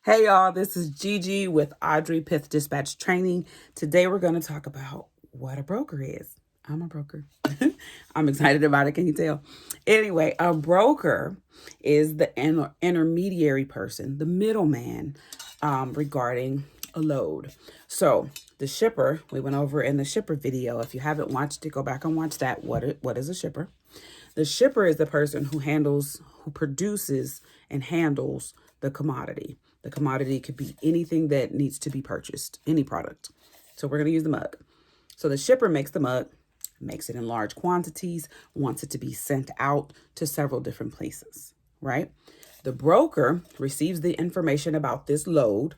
Hey y'all, this is Gigi with AudreyPith Dispatch Training. Today we're going to talk about what a broker is. I'm a broker. I'm excited about it, can you tell? Anyway, a broker is the intermediary person, the middleman regarding a load. So the shipper, we went over in the shipper video. If you haven't watched it, go back and watch that. What is a shipper? The shipper is the person who produces and handles the commodity. The commodity could be anything that needs to be purchased, any product. So we're going to use the mug. So the shipper makes the mug, makes it in large quantities, wants it to be sent out to several different places, right? The broker receives the information about this load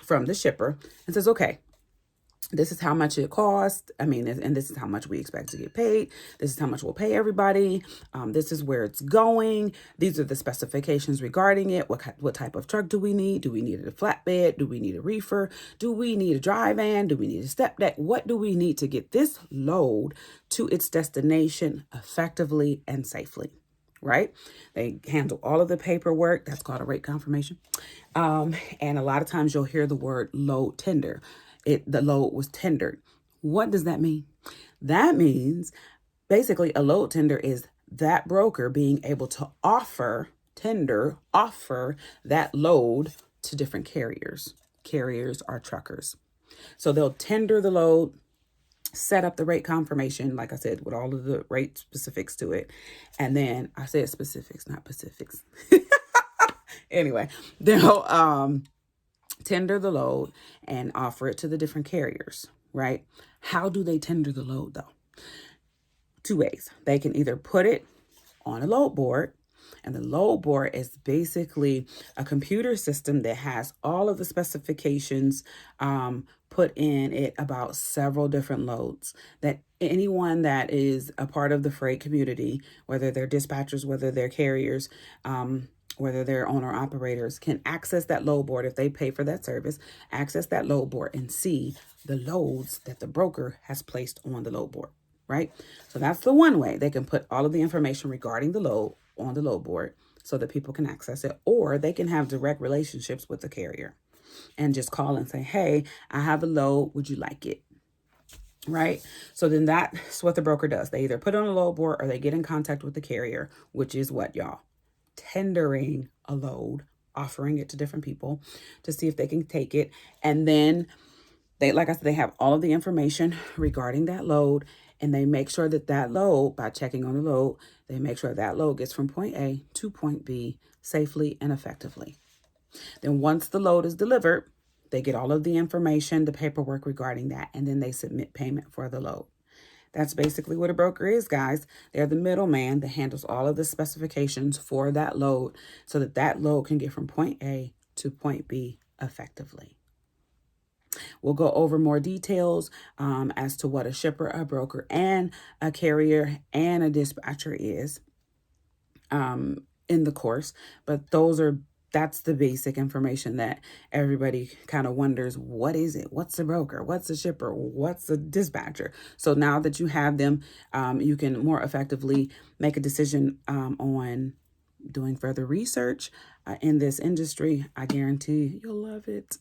from the shipper and says, okay, this is how much it costs. And this is how much we expect to get paid. This is how much we'll pay everybody. This is where it's going. These are the specifications regarding it. What type of truck do we need? Do we need a flatbed? Do we need a reefer? Do we need a dry van? Do we need a step deck? What do we need to get this load to its destination effectively and safely? Right? They handle all of the paperwork. That's called a rate confirmation. And a lot of times you'll hear the word load tender. The load was tendered. What does that mean? That means basically a load tender is that broker being able to offer that load to different carriers. Carriers are truckers. So they'll tender the load, set up the rate confirmation, like I said, with all of the rate specifics to it. And then I said specifics, not Pacifics. Anyway, they'll tender the load and offer it to the different carriers, right? How do they tender the load though? Two ways. They can either put it on a load board, and the load board is basically a computer system that has all of the specifications put in it about several different loads that anyone that is a part of the freight community, whether they're dispatchers, whether they're carriers, whether they're owner operators, can access that load board if they pay for that service, access that load board and see the loads that the broker has placed on the load board, right? So that's the one way they can put all of the information regarding the load on the load board so that people can access it, or they can have direct relationships with the carrier and just call and say, hey, I have a load, would you like it? Right? So then that's what the broker does. They either put it on a load board or they get in contact with the carrier, which is what, y'all? Tendering a load, offering it to different people to see if they can take it. And then like I said, they have all of the information regarding that load, and they make sure that load, by checking on the load, they make sure that load gets from point A to point B safely and effectively. Then once the load is delivered, they get all of the information, the paperwork regarding that, and then they submit payment for the load. That's basically what a broker is, guys. They're the middleman that handles all of the specifications for that load so that load can get from point A to point B effectively. We'll go over more details as to what a shipper, a broker, and a carrier and a dispatcher is in the course. But that's the basic information that everybody kind of wonders. What is it? What's a broker? What's a shipper? What's a dispatcher? So now that you have them, you can more effectively make a decision on doing further research in this industry. I guarantee you'll love it.